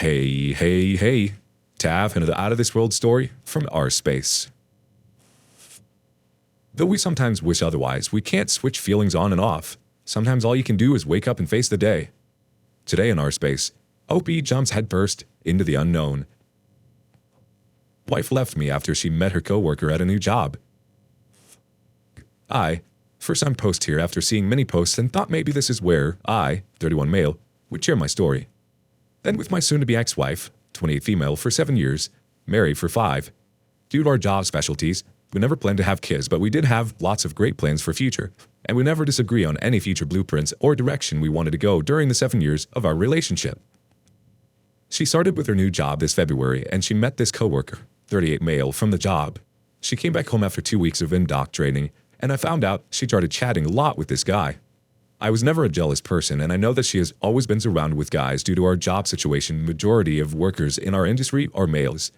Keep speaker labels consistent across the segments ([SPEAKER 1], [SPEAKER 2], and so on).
[SPEAKER 1] Hey, Tav, and the out-of-this-world story from our space. Though we sometimes wish otherwise, we can't switch feelings on and off. Sometimes all you can do is wake up and face the day. Today in our space, OP jumps headfirst into the unknown. Wife left me after she met her coworker at a new job. I first time post here after seeing many posts and thought maybe this is where I, 31 male, would share my story. Then with my soon-to-be ex-wife, 28 female for 7 years, married for 5. Due to our job specialties, we never planned to have kids, but we did have lots of great plans for future, and we never disagree on any future blueprints or direction we wanted to go during the 7 years of our relationship. She started with her new job this February, and she met this coworker, 38 male, from the job. She came back home after 2 weeks of indoctrinating, and I found out she started chatting a lot with this guy. I was never a jealous person, and I know that she has always been surrounded with guys due to our job situation. Majority of workers in our industry are males.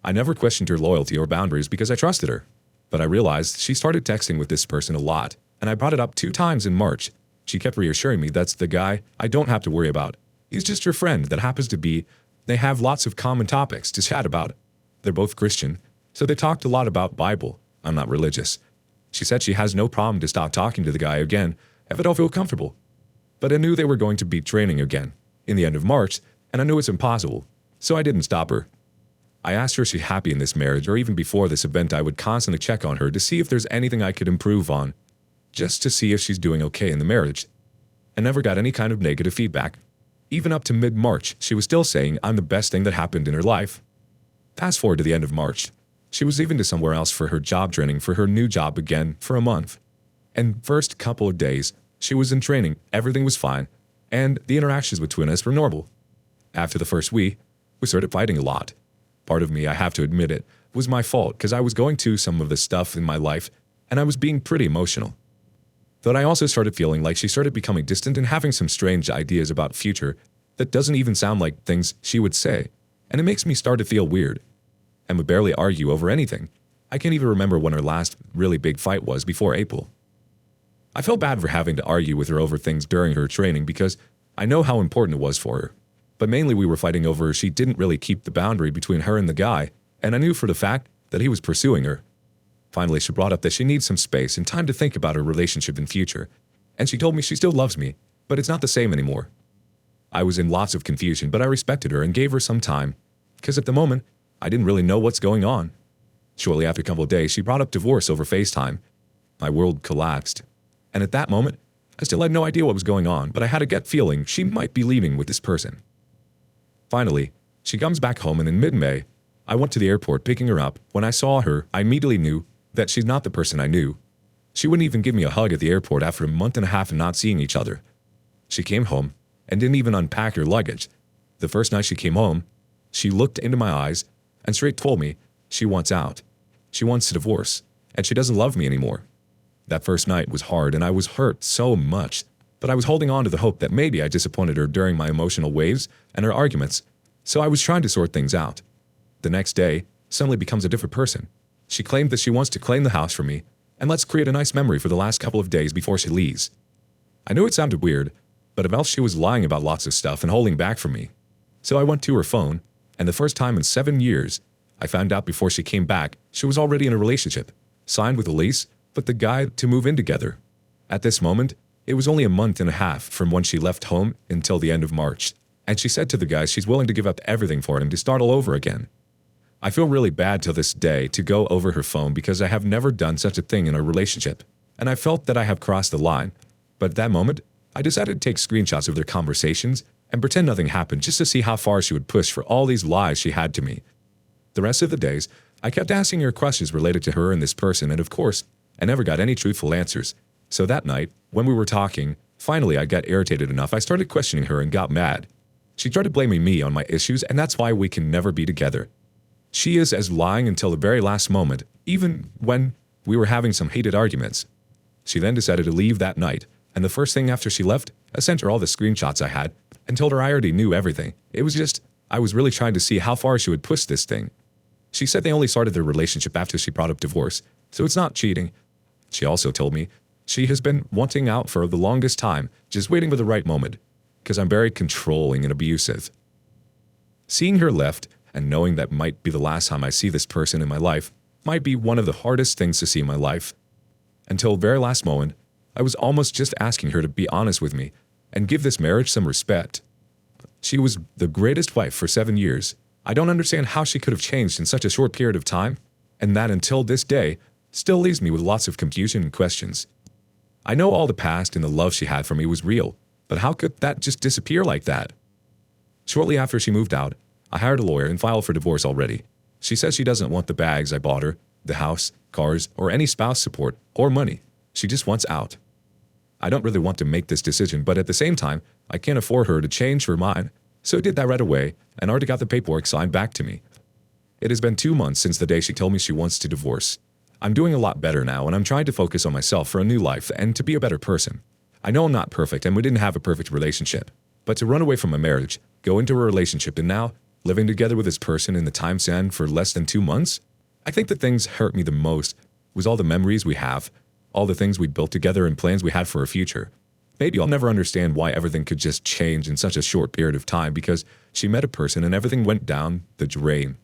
[SPEAKER 1] I never questioned her loyalty or boundaries because I trusted her. But I realized she started texting with this person a lot, and I brought it up 2 times in March. She kept reassuring me that's the guy I don't have to worry about. He's just your friend that happens to be. They have lots of common topics to chat about. They're both Christian, so they talked a lot about Bible. I'm not religious. She said she has no problem to stop talking to the guy again if I don't feel comfortable. But I knew they were going to be training again in the end of March, and I knew it's impossible, so I didn't stop her. I asked her if she's happy in this marriage, or even before this event I would constantly check on her to see if there's anything I could improve on, just to see if she's doing okay in the marriage. I never got any kind of negative feedback. Even up to mid-March, she was still saying I'm the best thing that happened in her life. Fast forward to the end of March. She was even to somewhere else for her job training for her new job again for a month. And first couple of days, she was in training, everything was fine, and the interactions between us were normal. After the first week, we started fighting a lot. Part of me, I have to admit it, was my fault because I was going through some of the stuff in my life, and I was being pretty emotional. But I also started feeling like she started becoming distant and having some strange ideas about future that doesn't even sound like things she would say, and it makes me start to feel weird. And we barely argue over anything. I can't even remember when our last really big fight was before April. I felt bad for having to argue with her over things during her training because I know how important it was for her. But mainly we were fighting over she didn't really keep the boundary between her and the guy, and I knew for the fact that he was pursuing her. Finally, she brought up that she needs some space and time to think about her relationship in future, and she told me she still loves me, but it's not the same anymore. I was in lots of confusion, but I respected her and gave her some time, because at the moment, I didn't really know what's going on. Shortly after a couple of days, she brought up divorce over FaceTime. My world collapsed. And at that moment, I still had no idea what was going on, but I had a gut feeling she might be leaving with this person. Finally, she comes back home, and in mid-May, I went to the airport picking her up. When I saw her, I immediately knew that she's not the person I knew. She wouldn't even give me a hug at the airport after a month and a half of not seeing each other. She came home and didn't even unpack her luggage. The first night she came home, she looked into my eyes and straight told me she wants out. She wants to divorce, and she doesn't love me anymore. That first night was hard, and I was hurt so much, but I was holding on to the hope that maybe I disappointed her during my emotional waves and her arguments, so I was trying to sort things out. The next day, suddenly becomes a different person. She claimed that she wants to claim the house for me, and let's create a nice memory for the last couple of days before she leaves. I knew it sounded weird, but else she was lying about lots of stuff and holding back from me. So I went to her phone, and the first time in 7 years, I found out before she came back she was already in a relationship, signed with a lease, but the guy to move in together. At this moment, it was only a month and a half from when she left home until the end of March, and she said to the guy she's willing to give up everything for him to start all over again. I feel really bad till this day to go over her phone because I have never done such a thing in a relationship, and I felt that I have crossed the line, but at that moment, I decided to take screenshots of their conversations and pretend nothing happened just to see how far she would push for all these lies she had to me. The rest of the days, I kept asking her questions related to her and this person, and of course, I never got any truthful answers. So that night, when we were talking, finally I got irritated enough I started questioning her and got mad. She started blaming me on my issues, and that's why we can never be together. She is as lying until the very last moment, even when we were having some heated arguments. She then decided to leave that night, and the first thing after she left, I sent her all the screenshots I had and told her I already knew everything. It was just, I was really trying to see how far she would push this thing. She said they only started their relationship after she brought up divorce, so it's not cheating. She also told me she has been wanting out for the longest time, just waiting for the right moment, because I'm very controlling and abusive. Seeing her left and knowing that might be the last time I see this person in my life might be one of the hardest things to see in my life. Until very last moment, I was almost just asking her to be honest with me and give this marriage some respect. She was the greatest wife for 7 years. I don't understand how she could have changed in such a short period of time, and that until this day still leaves me with lots of confusion and questions. I know all the past and the love she had for me was real, but how could that just disappear like that? Shortly after she moved out, I hired a lawyer and filed for divorce already. She says she doesn't want the bags I bought her, the house, cars, or any spouse support or money. She just wants out. I don't really want to make this decision, but at the same time, I can't afford her to change her mind, so I did that right away and already got the paperwork signed back to me. It has been 2 months since the day she told me she wants to divorce. I'm doing a lot better now, and I'm trying to focus on myself for a new life and to be a better person. I know I'm not perfect, and we didn't have a perfect relationship, but to run away from a marriage, go into a relationship, and now living together with this person in the time span for less than 2 months, I think the things hurt me the most was all the memories we have, all the things we built together and plans we had for our future. Maybe I'll never understand why everything could just change in such a short period of time because she met a person and everything went down the drain.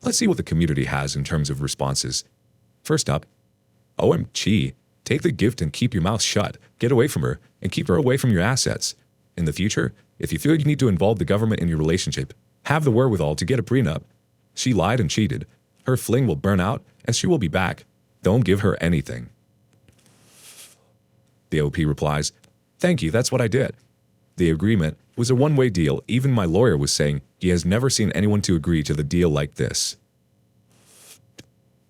[SPEAKER 1] Let's see what the community has in terms of responses. First up, OMG, take the gift and keep your mouth shut. Get away from her and keep her away from your assets. In the future, if you feel you need to involve the government in your relationship, have the wherewithal to get a prenup. She lied and cheated. Her fling will burn out and she will be back. Don't give her anything. The OP replies, "Thank you, that's what I did." The agreement was a one-way deal. Even my lawyer was saying he has never seen anyone to agree to the deal like this.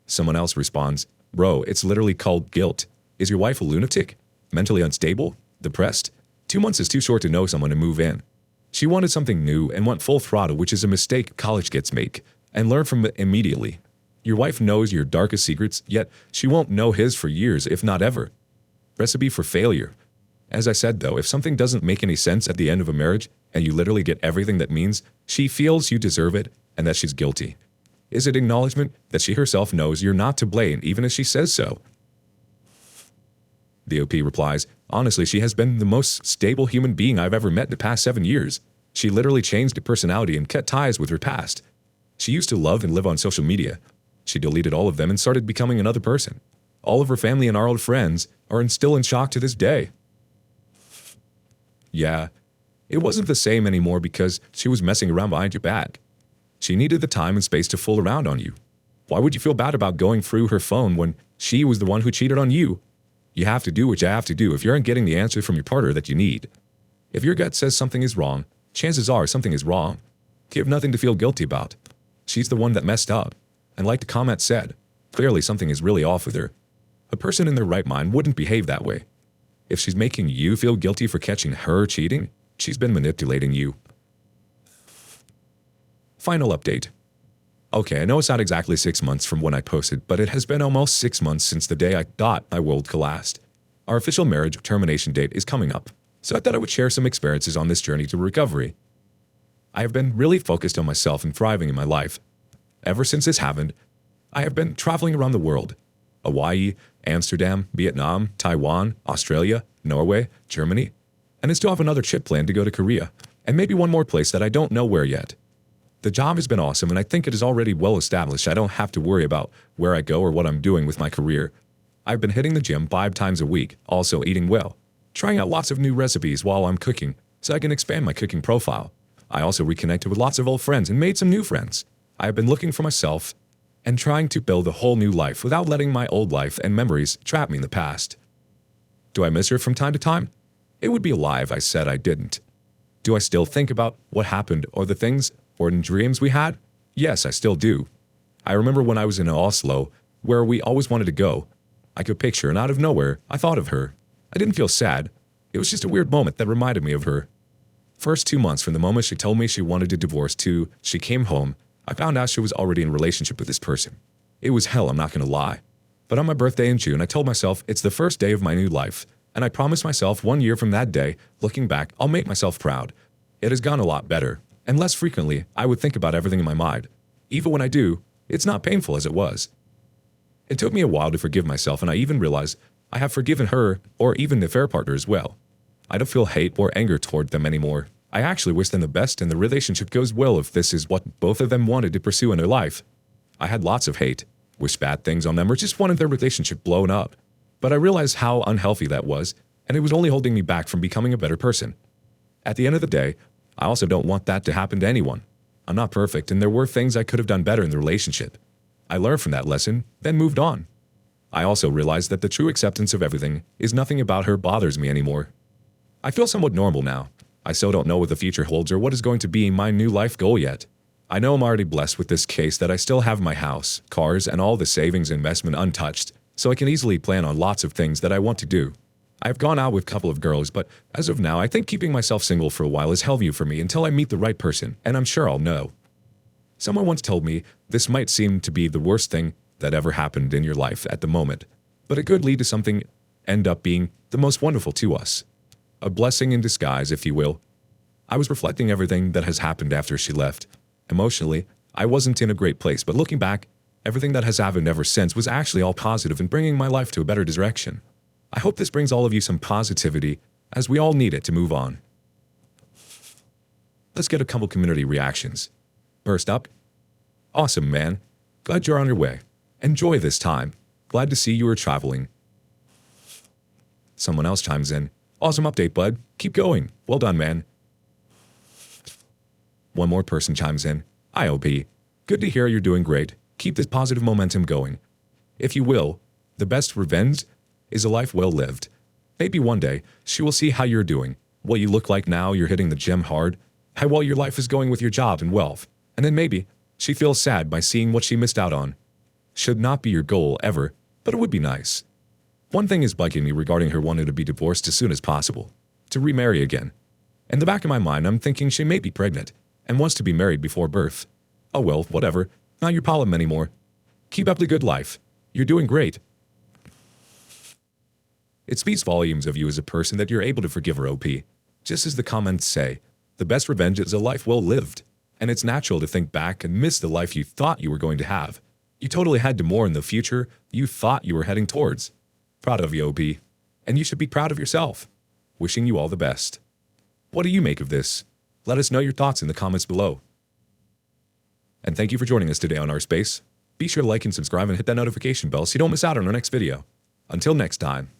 [SPEAKER 1] Someone else responds, "Bro, it's literally called guilt. Is your wife a lunatic? Mentally unstable? Depressed? 2 months is too short to know someone and move in. She wanted something new and went full throttle, which is a mistake college kids make, and learn from it immediately. Your wife knows your darkest secrets, yet she won't know his for years, if not ever. Recipe for failure. As I said though, if something doesn't make any sense at the end of a marriage, and you literally get everything that means she feels you deserve it and that she's guilty. Is it acknowledgement that she herself knows you're not to blame even as she says so?" The OP replies, "Honestly, she has been the most stable human being I've ever met in the past 7 years. She literally changed her personality and cut ties with her past. She used to love and live on social media. She deleted all of them and started becoming another person. All of her family and our old friends are still in shock to this day. Yeah, it wasn't the same anymore because she was messing around behind your back. She needed the time and space to fool around on you. Why would you feel bad about going through her phone when she was the one who cheated on you? You have to do what you have to do if you aren't getting the answer from your partner that you need. If your gut says something is wrong, chances are something is wrong. You have nothing to feel guilty about. She's the one that messed up. And like the comment said, clearly something is really off with her. A person in their right mind wouldn't behave that way. If she's making you feel guilty for catching her cheating, she's been manipulating you." Final update. Okay, I know it's not exactly 6 months from when I posted, but it has been almost 6 months since the day I thought my world collapsed. Our official marriage termination date is coming up, so I thought I would share some experiences on this journey to recovery. I have been really focused on myself and thriving in my life. Ever since this happened, I have been traveling around the world. Hawaii, Amsterdam, Vietnam, Taiwan, Australia, Norway, Germany, and I still have another trip planned to go to Korea, and maybe one more place that I don't know where yet. The job has been awesome, and I think it is already well established. I don't have to worry about where I go or what I'm doing with my career. I've been hitting the gym 5 times a week, also eating well, trying out lots of new recipes while I'm cooking so I can expand my cooking profile. I also reconnected with lots of old friends and made some new friends. I have been looking for myself and trying to build a whole new life without letting my old life and memories trap me in the past. Do I miss her from time to time? It would be a lie if I said I didn't. Do I still think about what happened or the things or dreams we had? Yes, I still do. I remember when I was in Oslo, where we always wanted to go. I could picture, and out of nowhere, I thought of her. I didn't feel sad. It was just a weird moment that reminded me of her. First 2 months from the moment she told me she wanted a divorce to she came home, I found out she was already in a relationship with this person. It was hell, I'm not gonna lie. But on my birthday in June, I told myself it's the first day of my new life, and I promised myself 1 year from that day, looking back, I'll make myself proud. It has gone a lot better, and less frequently, I would think about everything in my mind. Even when I do, it's not painful as it was. It took me a while to forgive myself, and I even realized I have forgiven her or even the affair partner as well. I don't feel hate or anger toward them anymore. I actually wish them the best and the relationship goes well if this is what both of them wanted to pursue in their life. I had lots of hate, wished bad things on them, or just wanted their relationship blown up. But I realized how unhealthy that was, and it was only holding me back from becoming a better person. At the end of the day, I also don't want that to happen to anyone. I'm not perfect, and there were things I could have done better in the relationship. I learned from that lesson, then moved on. I also realized that the true acceptance of everything is nothing about her bothers me anymore. I feel somewhat normal now. I still don't know what the future holds or what is going to be my new life goal yet. I know I'm already blessed with this case that I still have my house, cars, and all the savings and investment untouched, so I can easily plan on lots of things that I want to do. I've gone out with a couple of girls, but as of now, I think keeping myself single for a while is healthy for me until I meet the right person, and I'm sure I'll know. Someone once told me this might seem to be the worst thing that ever happened in your life at the moment, but it could lead to something end up being the most wonderful to us. A blessing in disguise, if you will. I was reflecting everything that has happened after she left. Emotionally, I wasn't in a great place, but looking back, everything that has happened ever since was actually all positive and bringing my life to a better direction. I hope this brings all of you some positivity, as we all need it to move on. Let's get a couple community reactions. First up, awesome, man. Glad you're on your way. Enjoy this time. Glad to see you are traveling. Someone else chimes in. Awesome update, bud. Keep going. Well done, man. One more person chimes in. IOP. Good to hear you're doing great. Keep this positive momentum going. If you will, the best revenge is a life well lived. Maybe one day, she will see how you're doing, what you look like now you're hitting the gym hard, how well your life is going with your job and wealth, and then maybe she feels sad by seeing what she missed out on. Should not be your goal ever, but it would be nice. One thing is bugging me regarding her wanting to be divorced as soon as possible, to remarry again. In the back of my mind, I'm thinking she may be pregnant and wants to be married before birth. Oh well, whatever. Not your problem anymore. Keep up the good life. You're doing great. It speaks volumes of you as a person that you're able to forgive her, OP. Just as the comments say, the best revenge is a life well lived. And it's natural to think back and miss the life you thought you were going to have. You totally had to more in the future you thought you were heading towards. Proud of you, OP. And you should be proud of yourself. Wishing you all the best. What do you make of this? Let us know your thoughts in the comments below. And thank you for joining us today on Our Space. Be sure to like and subscribe and hit that notification bell so you don't miss out on our next video. Until next time.